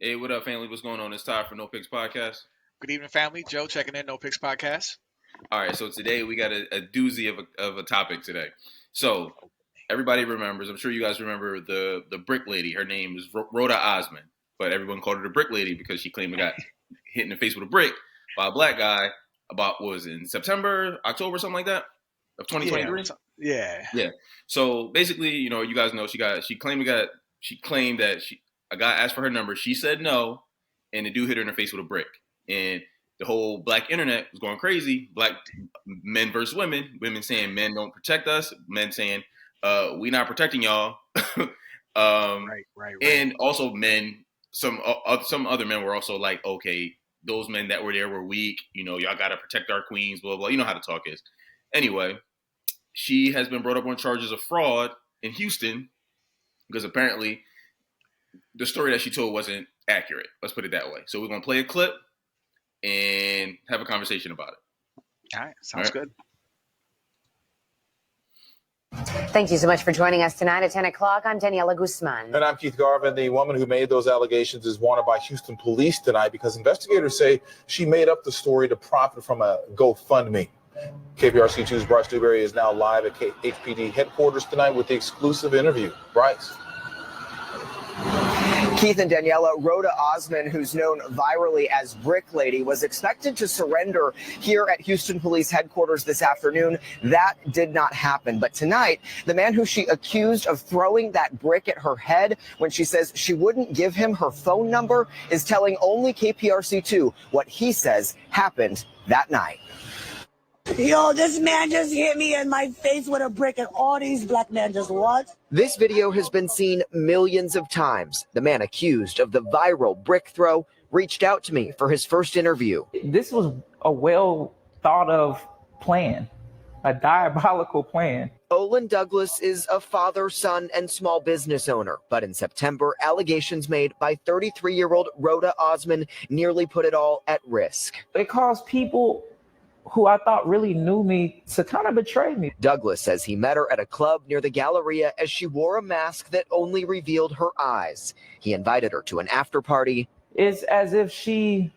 Hey, what up, family? What's going on? It's Ty for No Picks Podcast. Good evening, family. Joe checking in, No Picks Podcast. All right, so today we got a doozy of a topic today. So everybody remembers, I'm sure you guys remember the brick lady. Her name is Rhoda Osman, but everyone called her the brick lady because she claimed to got hit in the face with a brick by a black guy about, what was it, in September, October, something like that, of 2023? Yeah. So basically, you know, you guys know she claimed that a guy asked for her number. She said no, and the dude hit her in the face with a brick. And the whole black internet was going crazy. Black men versus women saying men don't protect us, men saying we not protecting y'all. Right. And also men, some other men were also like, okay, those men that were there were weak. You know, y'all got to protect our queens, blah, blah. You know how the talk is. Anyway, she has been brought up on charges of fraud in Houston because apparently the story that she told wasn't accurate. Let's put it that way. So we're going to play a clip and have a conversation about it. All right. Sounds good. Thank you so much for joining us tonight at 10 o'clock. I'm Daniela Guzman. And I'm Keith Garvin. The woman who made those allegations is wanted by Houston police tonight because investigators say she made up the story to profit from a GoFundMe. KPRC2's Bryce Newberry is now live at HPD headquarters tonight with the exclusive interview. Bryce. Keith and Daniela, Rhoda Osman, who's known virally as Brick Lady, was expected to surrender here at Houston Police Headquarters this afternoon. That did not happen. But tonight, the man who she accused of throwing that brick at her head when she says she wouldn't give him her phone number is telling only KPRC2 what he says happened that night. Yo, this man just hit me in my face with a brick, and all these black men just what? This video has been seen millions of times. The man accused of the viral brick throw reached out to me for his first interview. This was a well thought of plan, a diabolical plan. Olin Douglas is a father, son, and small business owner. But in September, allegations made by 33-year-old Rhoda Osman nearly put it all at risk. It caused people who I thought really knew me to kind of betray me. Douglas says he met her at a club near the Galleria as she wore a mask that only revealed her eyes. He invited her to an after party. It's as if she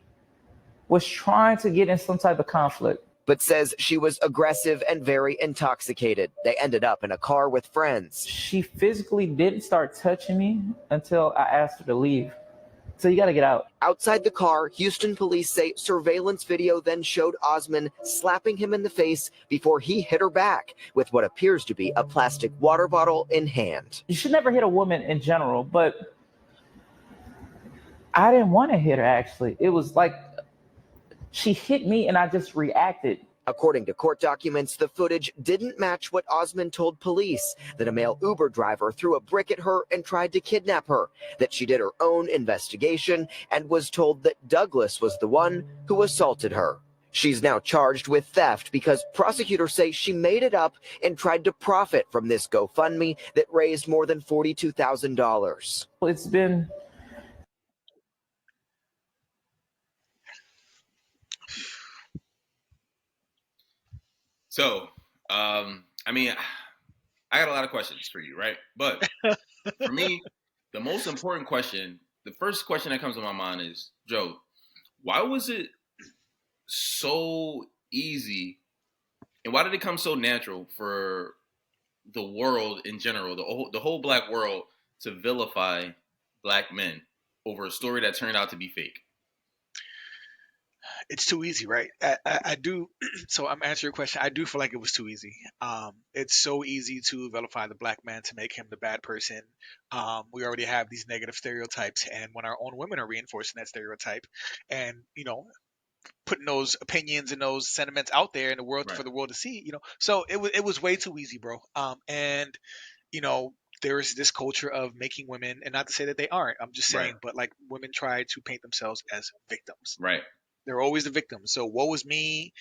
was trying to get in some type of conflict. But says she was aggressive and very intoxicated. They ended up in a car with friends. She physically didn't start touching me until I asked her to leave. So you got to get out. Outside the car, Houston police say surveillance video then showed Osman slapping him in the face before he hit her back with what appears to be a plastic water bottle in hand. You should never hit a woman in general, but I didn't want to hit her, actually. It was like she hit me and I just reacted. According to court documents, the footage didn't match what Osman told police, that a male Uber driver threw a brick at her and tried to kidnap her, that she did her own investigation and was told that Douglas was the one who assaulted her. She's now charged with theft because prosecutors say she made it up and tried to profit from this GoFundMe that raised more than $42,000. It's been So, I mean, I got a lot of questions for you, right? But for me, the most important question, the first question that comes to my mind is, Joe, why was it so easy and why did it come so natural for the world in general, the whole black world, to vilify black men over a story that turned out to be fake? It's too easy, right? I do. So I'm answering your question. I do feel like it was too easy. It's so easy to vilify the black man, to make him the bad person. We already have these negative stereotypes, and when our own women are reinforcing that stereotype, and putting those opinions and those sentiments out there in the world, right, for the world to see, so it was way too easy, bro. And there is this culture of making women, and not to say that they aren't, I'm just saying, right, but like women try to paint themselves as victims. Right. They're always the victim. So woe is me.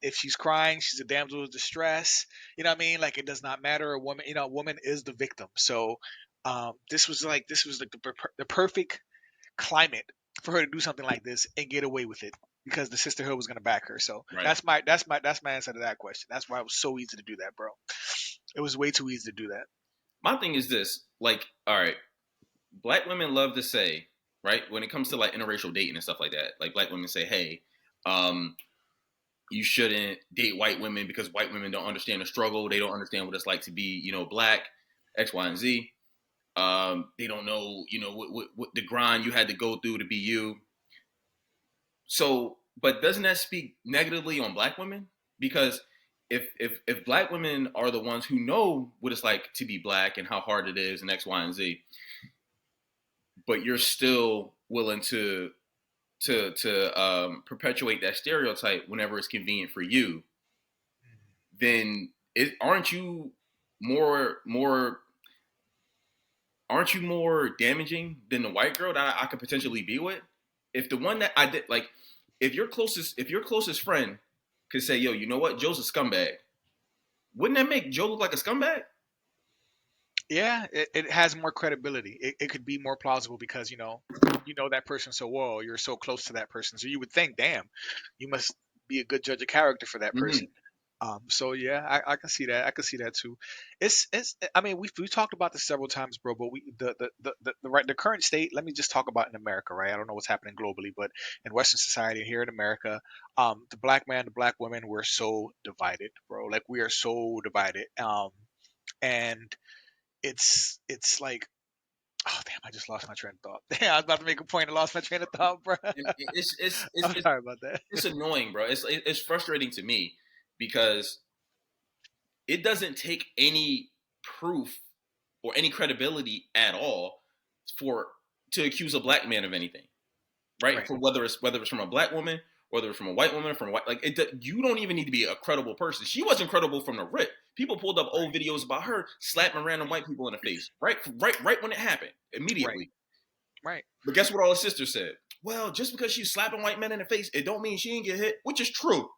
If she's crying, she's a damsel of distress. You know what I mean? Like, it does not matter. A woman, a woman is the victim. So this was like the perfect climate for her to do something like this and get away with it, because the sisterhood was going to back her. So right, that's my answer to that question. That's why it was so easy to do that, bro. It was way too easy to do that. My thing is this, like, all right, black women love to say right? When it comes to like interracial dating and stuff like that, like black women say, hey, you shouldn't date white women because white women don't understand the struggle. They don't understand what it's like to be, black, X, Y, and Z. They don't know, what the grind you had to go through to be you. So, but doesn't that speak negatively on black women? Because if black women are the ones who know what it's like to be black and how hard it is and X, Y, and Z, but you're still willing to perpetuate that stereotype whenever it's convenient for you, then aren't you more damaging than the white girl that I could potentially be with? If the one that I did, like, if your closest friend could say, yo, you know what, Joe's a scumbag, wouldn't that make Joe look like a scumbag? Yeah, it has more credibility. It could be more plausible because you know that person so well. You're so close to that person, so you would think, damn, you must be a good judge of character for that person. So yeah, I can see that. I can see that too. It's. I mean, we talked about this several times, bro. But the current state. Let me just talk about in America, right? I don't know what's happening globally, but in Western society, here in America, the black man, the black woman, we're so divided, bro. Like we are so divided. And it's like, oh damn, I just lost my train of thought. Damn, I was about to make a point and lost my train of thought, bro. I'm sorry about that. It's annoying, bro. It's frustrating to me because it doesn't take any proof or any credibility at all to accuse a black man of anything, right? For whether it's from a black woman, whether it's from a white woman, you don't even need to be a credible person. She wasn't credible from the rip. People pulled up old videos about her slapping random white people in the face, right when it happened, immediately. Right. But guess what all her sisters said? Well, just because she's slapping white men in the face, it don't mean she didn't get hit, which is true.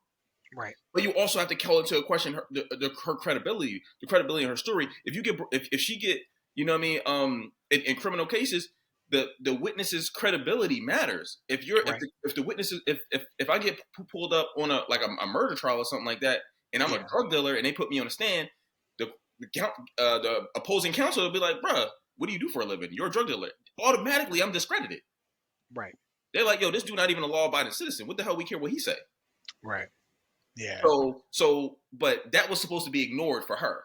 Right. But you also have to call into question her credibility, the credibility of her story. If she get, you know what I mean, in criminal cases, the witness's credibility matters. If the witnesses, if I get pulled up on a murder trial or something like that, and I'm a drug dealer and they put me on the stand, the opposing counsel will be like, bruh, what do you do for a living? You're a drug dealer. Automatically, I'm discredited. Right. They're like, yo, this dude not even a law-abiding citizen. What the hell we care what he say? Right. Yeah. But that was supposed to be ignored for her.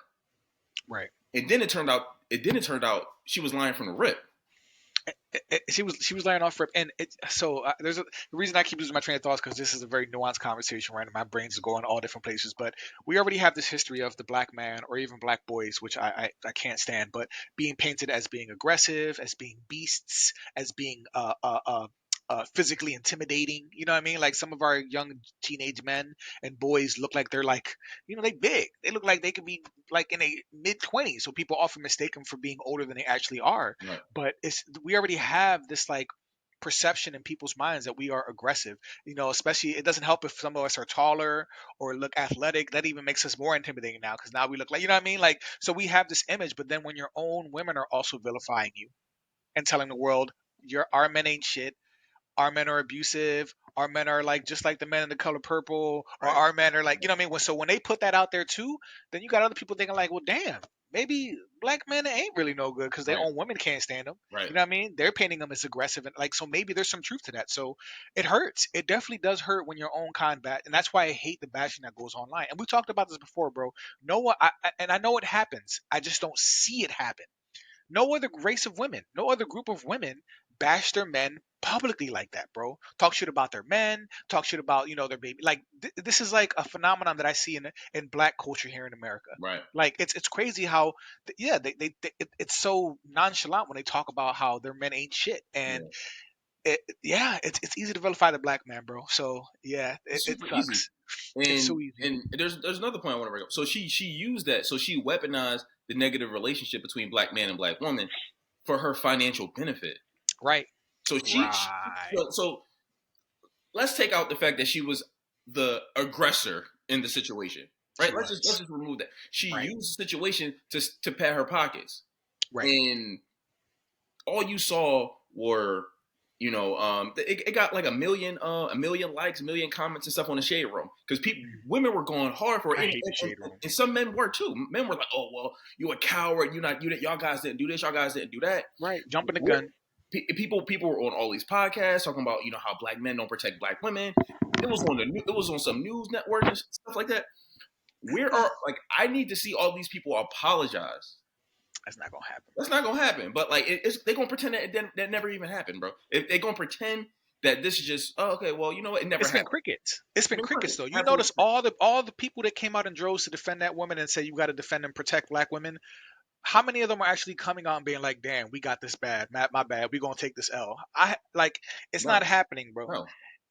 Right. And then it turned out she was lying from the rip. She was lying off rip, and the reason I keep losing my train of thoughts because this is a very nuanced conversation, right? And my brain's going all different places. But we already have this history of the black man or even black boys, which I can't stand, but being painted as being aggressive, as being beasts, as being physically intimidating. You know what I mean? Like some of our young teenage men and boys look like they're like, they big. They look like they could be like in a mid-20s. So people often mistake them for being older than they actually are. Right. But we already have this like perception in people's minds that we are aggressive. Especially it doesn't help if some of us are taller or look athletic. That even makes us more intimidating now because now we look like, you know what I mean? Like, so we have this image, but then when your own women are also vilifying you and telling the world, our men ain't shit. Our men are abusive. Our men are like just like the men in the color purple, or our men are like, you know what I mean? So when they put that out there too, then you got other people thinking like, well, damn, maybe black men ain't really no good because their own women can't stand them. Right. You know what I mean? They're painting them as aggressive and like, so maybe there's some truth to that. So it hurts. It definitely does hurt when your own kind and that's why I hate the bashing that goes online. And we talked about this before, bro. I know it happens. I just don't see it happen. No other race of women, no other group of women bash their men publicly like that, bro. Talk shit about their men, talk shit about, their baby. Like this is like a phenomenon that I see in black culture here in America. Right. Like it's crazy how, it's so nonchalant when they talk about how their men ain't shit. And it's easy to vilify the black man, bro. So yeah, it sucks. Easy. It's so easy. And there's another point I want to bring up. So she used that. So she weaponized the negative relationship between black man and black woman for her financial benefit. Right. So so let's take out the fact that she was the aggressor in the situation. Right. Let's just remove that. She used the situation to pad her pockets. Right. And all you saw were, it got like a million likes, a million comments and stuff on the Shade Room because women were going hard for it, and some men were too. Men were like, "Oh well, you a coward. Y'all guys didn't do this. Y'all guys didn't do that." Right, jumping the gun. people were on all these podcasts talking about how black men don't protect black women. It was on some news network and stuff like that. I need to see all these people apologize. That's not gonna happen. That's not gonna happen. But they're gonna pretend that never even happened, bro. If they're gonna pretend that this is just okay, well, you know what? It never happened. It's been crickets though. You notice all the people that came out in droves to defend that woman and say you got to defend and protect black women. How many of them are actually coming out and being like, "Damn, we got this bad. My bad. We gonna take this L." It's not happening, bro. No.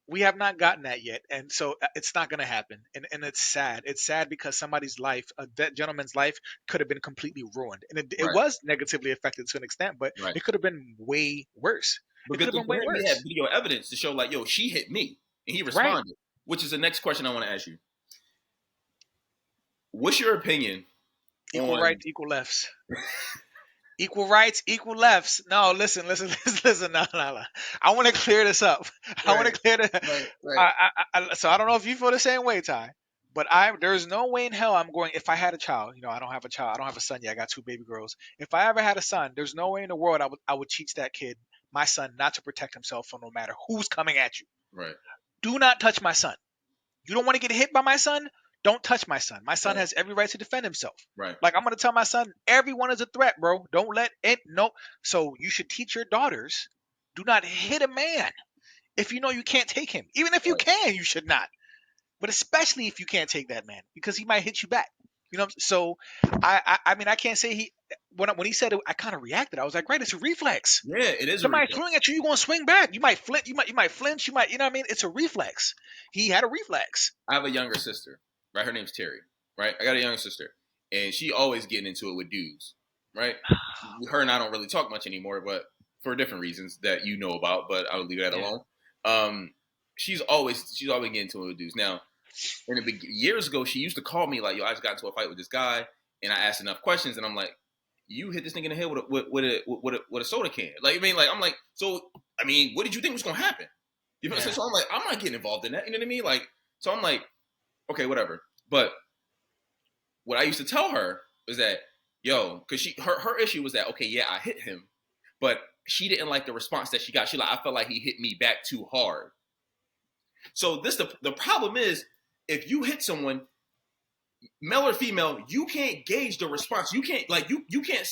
We have not gotten that yet, and so it's not going to happen, and it's sad. It's sad because somebody's life, that gentleman's life, could have been completely ruined, and it was negatively affected to an extent, but it could have been way worse. Because we had video evidence to show yo, she hit me, and he responded, which is the next question I want to ask you. What's your opinion? Equal rights, equal lefts. Equal rights, equal lefts. No, listen. No. I want to clear this up. I want to clear this. So I don't know if you feel the same way, Ty, but there's no way in hell I'm going. If I had a child, I don't have a child. I don't have a son yet. I got 2 baby girls. If I ever had a son, there's no way in the world I would teach that kid, my son, not to protect himself from no matter who's coming at you. Right. Do not touch my son. You don't want to get hit by my son? Don't touch my son. My son has every right to defend himself. Right. I'm going to tell my son, everyone is a threat, bro. Don't let it. No. So you should teach your daughters, do not hit a man if you know you can't take him. Even if you can, you should not. But especially if you can't take that man, because he might hit you back. So I mean, I can't say when he said it, I kind of reacted. I was like, right, it's a reflex. Yeah, it is. Somebody throwing at you, you're gonna swing back. You might flinch. You might flinch. You know what I mean? It's a reflex. He had a reflex. I have a younger sister, right? Her name's Terry, right? I got a younger sister, and she always getting into it with dudes, right? Her and I don't really talk much anymore, but for different reasons that you know about. But I'll leave that alone. She's always getting into it with dudes. Now, years ago, she used to call me like, "Yo, I just got into a fight with this guy," and I asked enough questions, and I'm like, "You hit this nigga in the head with a soda can." I'm like, so I mean, what did you think was gonna happen? You know what I'm saying? So I'm like, I'm not getting involved in that. You know what I mean? So I'm like, okay, whatever. But what I used to tell her was that, because her issue was that, okay, yeah, I hit him, but she didn't like the response that she got. I felt like he hit me back too hard. So the problem is, if you hit someone, male or female, you can't gauge the response. You can't you can't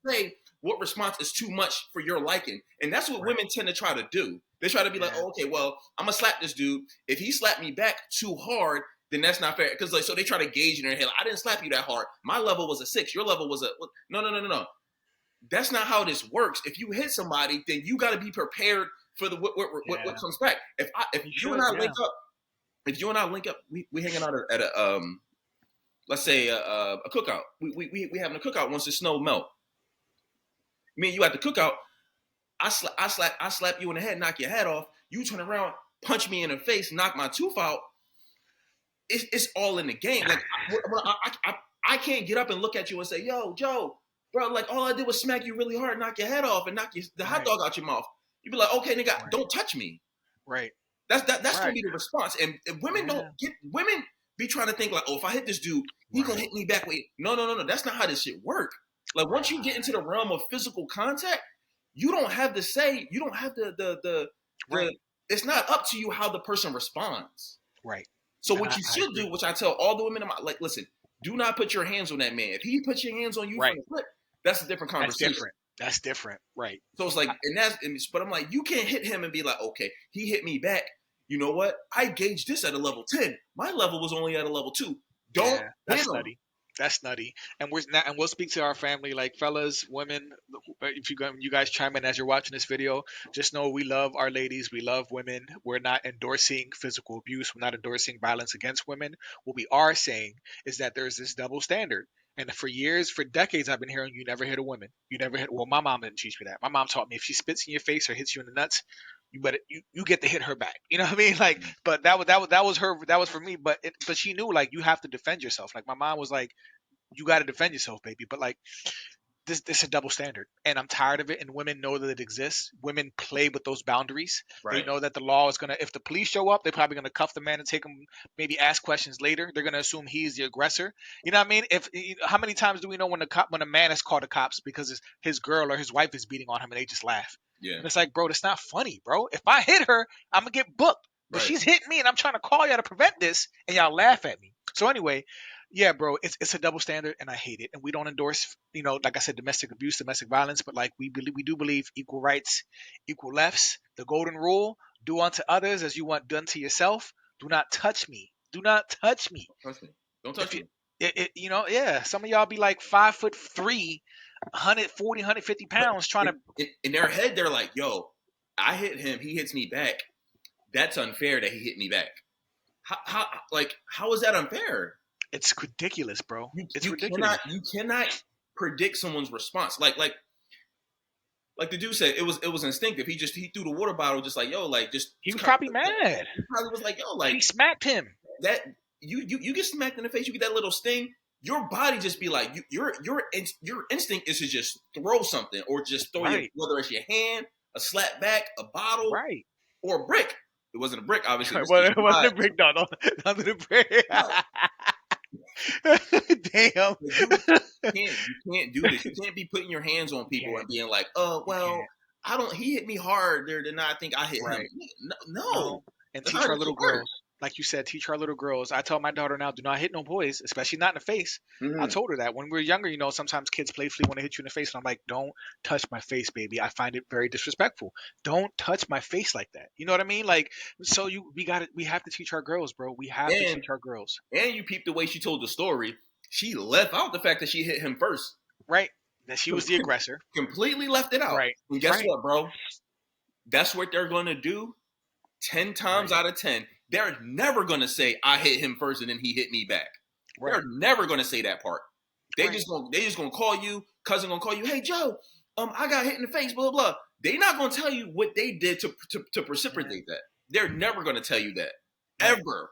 say what response is too much for your liking. And that's what women tend to try to do. They try to be like, oh, okay, well, I'm gonna slap this dude. If he slapped me back too hard, then that's not fair. Because so they try to gauge in their head. I didn't slap you that hard. My level was a 6. Your level was a no. That's not how this works. If you hit somebody, then you got to be prepared for what comes back. If you and I link up, we hanging out at a let's say a cookout. We having a cookout once the snow melt. Me and you at the cookout. I slap you in the head, knock your head off. You turn around, punch me in the face, knock my tooth out. It's all in the game. Like I can't get up and look at you and say, "Yo, Joe, bro, like all I did was smack you really hard, knock your head off, and knock the hot dog out your mouth." You'd be like, "Okay, nigga, don't touch me." Right. That's gonna be the response. And women women be trying to think like, "Oh, if I hit this dude, he gonna hit me back." Wait, no. That's not how this shit work. Like once you get into the realm of physical contact, you don't have to say, you don't have the it's not up to you how the person responds. Right. So what you should do, which I tell all the women, listen, do not put your hands on that man. If he puts your hands on you from the flip, that's a different conversation. That's different. Right. So it's like, but I'm like, you can't hit him and be like, okay, he hit me back. You know what? I gauged this at a level 10. My level was only at a level 2. That's nutty. That's nutty. And we'll speak to our family, like fellas, women. If you guys chime in as you're watching this video, just know we love our ladies. We love women. We're not endorsing physical abuse. We're not endorsing violence against women. What we are saying is that there's this double standard. And for decades, I've been hearing you never hit a woman. You never hit. Well, my mom didn't teach me that. My mom taught me if she spits in your face or hits you in the nuts, you get to hit her back. You know what I mean? Like, but that was her. That was for me. But she knew like you have to defend yourself. Like my mom was like, you got to defend yourself, baby. But like this is a double standard, and I'm tired of it. And women know that it exists. Women play with those boundaries. Right. They know that the law is gonna. If the police show up, they're probably gonna cuff the man and take him. Maybe ask questions later. They're gonna assume he's the aggressor. You know what I mean? How many times do we know when a man has called the cops because his girl or his wife is beating on him and they just laugh? Yeah. And it's like, bro, that's not funny, bro. If I hit her, I'm gonna get booked. But Right. she's hitting me, and I'm trying to call y'all to prevent this, and y'all laugh at me. So anyway, yeah, bro, it's a double standard, and I hate it. And we don't endorse, like I said, domestic abuse, domestic violence, but like we do believe equal rights, equal lefts, the golden rule: do unto others as you want done to yourself. Do not touch me. Do not touch me. Don't touch me. Don't touch If you, me. yeah, some of y'all be like 5'3", 140, 150 pounds trying to. In their head, they're like, "Yo, I hit him. He hits me back. That's unfair that he hit me back." How is that unfair? It's ridiculous, bro. It's You ridiculous. You cannot predict someone's response. Like the dude said, it was instinctive. He threw the water bottle, just like, yo, like just. He was probably mad. He probably was like, yo, like he smacked him. That you get smacked in the face, you get that little sting. Your body just be like, your instinct is to just throw something or just throw whether it's your hand, a slap back, a bottle, right, or a brick. It wasn't a brick, obviously. It wasn't a brick, no, not a brick. Damn. You can't do this. You can't be putting your hands on people and being like, oh, well, he hit me harder than I think I hit him. No. And teach our little girls. Like you said, teach our little girls. I tell my daughter now, do not hit no boys, especially not in the face. I told her that when we were younger, sometimes kids playfully want to hit you in the face. And I'm like, don't touch my face, baby. I find it very disrespectful. Don't touch my face like that. You know what I mean? Like, so we have to teach our girls, bro. We have to teach our girls. And you peep the way she told the story. She left out the fact that she hit him first. Right. That she was the aggressor. Completely left it out. Right. And guess what, bro? That's what they're going to do 10 times out of 10. They're never going to say, I hit him first and then he hit me back. Right. They're never going to say that part. They just going to call you, cousin going to call you, hey, Joe, I got hit in the face, blah, blah, blah. They're not going to tell you what they did to precipitate that. They're never going to tell you that. Ever.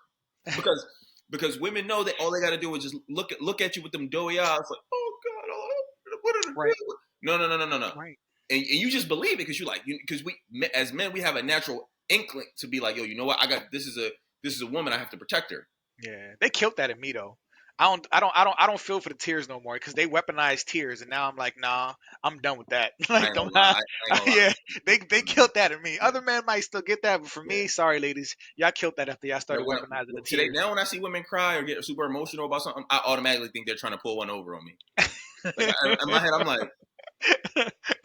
Because women know that all they got to do is just look at you with them doughy eyes like, oh, God, what did I do? No. Right. And you just believe it because because we, as men, we have a natural inkling to be like, yo, you know what? This is a woman. I have to protect her. Yeah, they killed that in me though. I don't feel for the tears no more because they weaponized tears, and now I'm like, nah, I'm done with that. Like, don't lie. Yeah, they killed that in me. Other men might still get that, but for me, sorry, ladies, y'all killed that after y'all started weaponizing the tears. Now, when I see women cry or get super emotional about something, I automatically think they're trying to pull one over on me. Like, in my head, I'm like,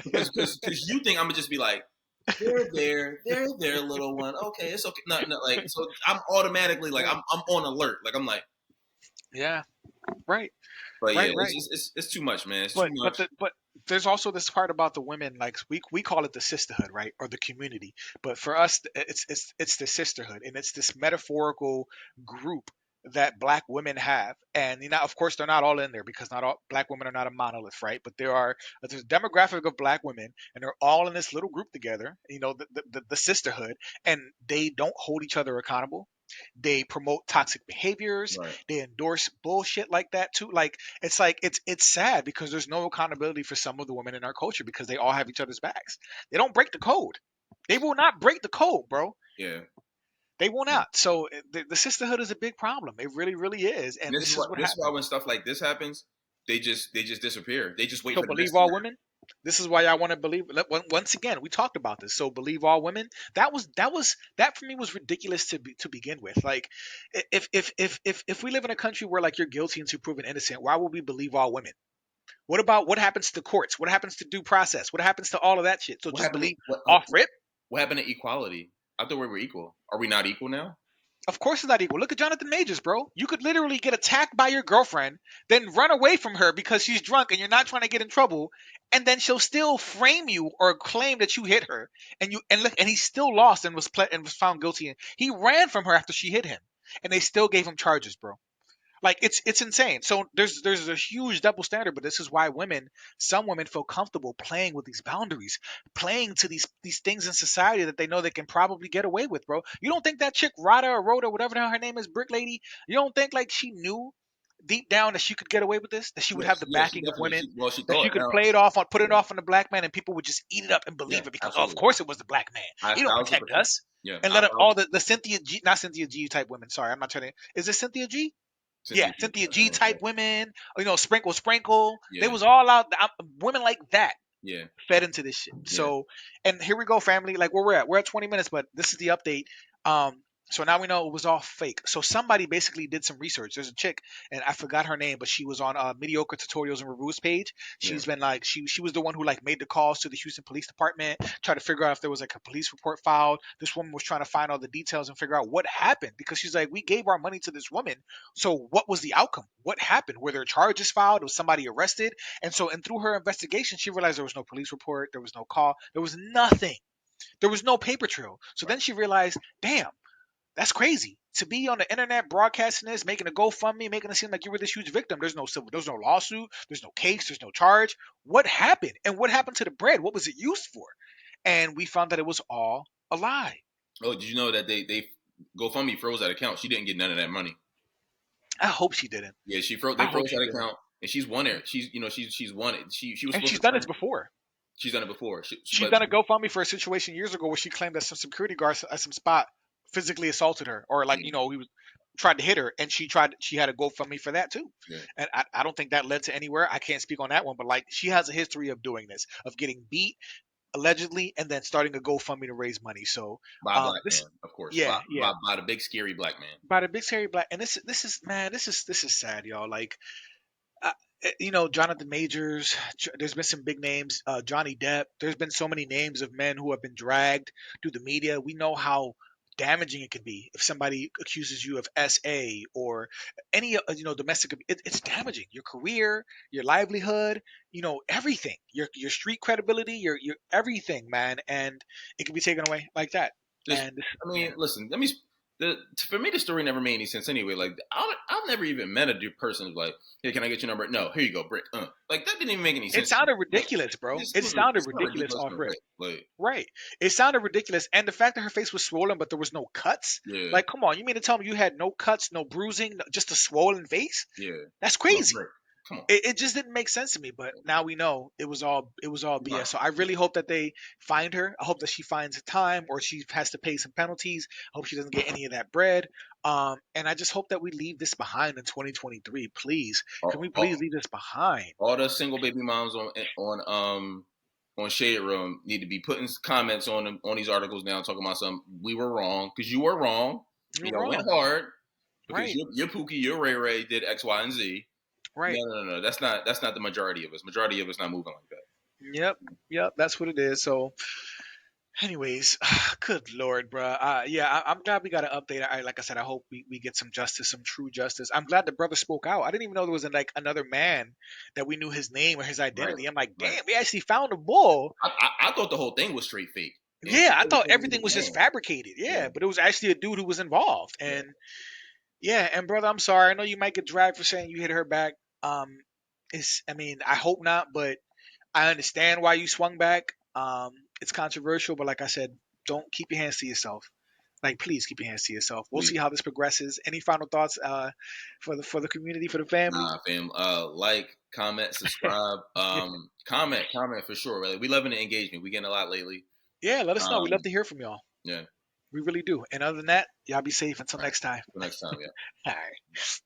because you think I'm gonna just be like, they're there, little one. Okay, it's okay. No, like, so I'm automatically like, I'm on alert. Like, I'm like, yeah, right. But yeah, right. It's too much, man. It's too much. But there's also this part about the women. Like we call it the sisterhood, right, or the community. But for us, it's the sisterhood, and it's this metaphorical group that Black women have. And of course, they're not all in there because not all Black women are not a monolith, right? But there's a demographic of Black women, and they're all in this little group together. The sisterhood, and they don't hold each other accountable. They promote toxic behaviors. Right. They endorse bullshit like that too. Like it's sad because there's no accountability for some of the women in our culture because they all have each other's backs. They don't break the code. They will not break the code, bro. Yeah. They will not. So the sisterhood is a big problem. It really, really is. And this is why when stuff like this happens, they just disappear. They just wait for the believe all women. This is why I want to believe. Once again, we talked about this. So believe all women. That for me was ridiculous to begin with. Like, if we live in a country where like you're guilty until proven innocent, why would we believe all women? What happens to courts? What happens to due process? What happens to all of that shit? So just believe off rip. What happened to equality? I thought we were equal. Are we not equal now? Of course it's not equal. Look at Jonathan Majors, bro. You could literally get attacked by your girlfriend, then run away from her because she's drunk and you're not trying to get in trouble, and then she'll still frame you or claim that you hit her. And he still lost and was found guilty. He ran from her after she hit him, and they still gave him charges, bro. Like it's insane. So there's a huge double standard, but this is why some women feel comfortable playing with these boundaries, playing to these things in society that they know they can probably get away with, bro. You don't think that chick Rhoda, whatever the hell her name is, Brick Lady, you don't think like she knew deep down that she could get away with this, that she would have the backing of women, that she could put it off on the Black man, and people would just eat it up and believe it because of course it was the Black man. He don't protect us. Yeah, and let all the Cynthia G, not Cynthia G type women. Sorry, I'm not trying to. Is it Cynthia G? Cynthia G type women, Sprinkle. Yeah. They was all out. Women like that Yeah. fed into this shit. So, and here we go, family. Like where we're at. We're at 20 minutes, but this is the update. So now we know it was all fake. So somebody basically did some research. There's a chick, and I forgot her name, but she was on Mediocre Tutorials and Reviews page. She's been like, she was the one who like made the calls to the Houston Police Department, tried to figure out if there was like a police report filed. This woman was trying to find all the details and figure out what happened, because she's like, we gave our money to this woman. So what was the outcome? What happened? Were there charges filed? Was somebody arrested? And so, and through her investigation, she realized there was no police report, there was no call, there was nothing. There was no paper trail. So then she realized, damn, that's crazy. To be on the internet broadcasting this, making a GoFundMe, making it seem like you were this huge victim. There's no lawsuit, there's no case, there's no charge. What happened? And what happened to the bread? What was it used for? And we found that it was all a lie. Oh, did you know that they GoFundMe froze that account? She didn't get none of that money. I hope she didn't. Yeah, they froze that account, and she's won it. She's won it. She was. And she's done this before. She's done it before. She's done a GoFundMe for a situation years ago where she claimed that some security guards at some spot physically assaulted her, or like he was tried to hit her, and she had a GoFundMe for that too. Yeah. And I don't think that led to anywhere. I can't speak on that one, but like she has a history of doing this, of getting beat allegedly, and then starting a GoFundMe to raise money. So by a black man, of course. Yeah, by the big scary black man. By the big scary black, and this is sad, y'all. Like, Jonathan Majors. There's been some big names. Johnny Depp. There's been so many names of men who have been dragged through the media. We know how damaging it could be if somebody accuses you of SA or any domestic. It's damaging your career, your livelihood, everything, your street credibility, your everything, man, and it can be taken away like that. Listen, for me, the story never made any sense anyway. Like, I've never even met a person who's like, "Hey, can I get your number?" No, here you go, Brick. Like, that didn't even make any sense. It sounded ridiculous, bro. It sounded ridiculous off rip. Right. It sounded ridiculous, and the fact that her face was swollen, but there was no cuts. Yeah. Like, come on, you mean to tell me you had no cuts, no bruising, just a swollen face? Yeah. That's crazy. Come on. It just didn't make sense to me, but now we know it was all BS. Wow. So I really hope that they find her. I hope that she finds time, or she has to pay some penalties. I hope she doesn't get any of that bread. And I just hope that we leave this behind in 2023. Please, can we please leave this behind? All the single baby moms on Shade Room need to be putting comments on these articles now, talking about something. We were wrong, because you were wrong. You went hard because your Pookie, your Ray Ray did X, Y, and Z. Right. No. That's not the majority of us. Majority of us not moving like that. Yep. That's what it is. So, anyways, good Lord, bro. I'm glad we got an update. Like I said, I hope we get some justice, some true justice. I'm glad the brother spoke out. I didn't even know there was another man that we knew his name or his identity. Right. I'm like, damn, we actually found a bull. I thought the whole thing was straight fake. Yeah, I thought everything was just fabricated. Yeah, but it was actually a dude who was involved. And and brother, I'm sorry. I know you might get dragged for saying you hit her back. I hope not, but I understand why you swung back. It's controversial, but like I said, don't keep your hands to yourself. Like, please keep your hands to yourself. We'll see how this progresses. Any final thoughts for the community, for the family? Nah, fam. Like, comment, subscribe. Comment for sure. Right? We loving the engagement. We getting a lot lately. Yeah, let us know. We love to hear from y'all. Yeah, we really do. And other than that, y'all be safe until next time. Until next time. Yeah. All right.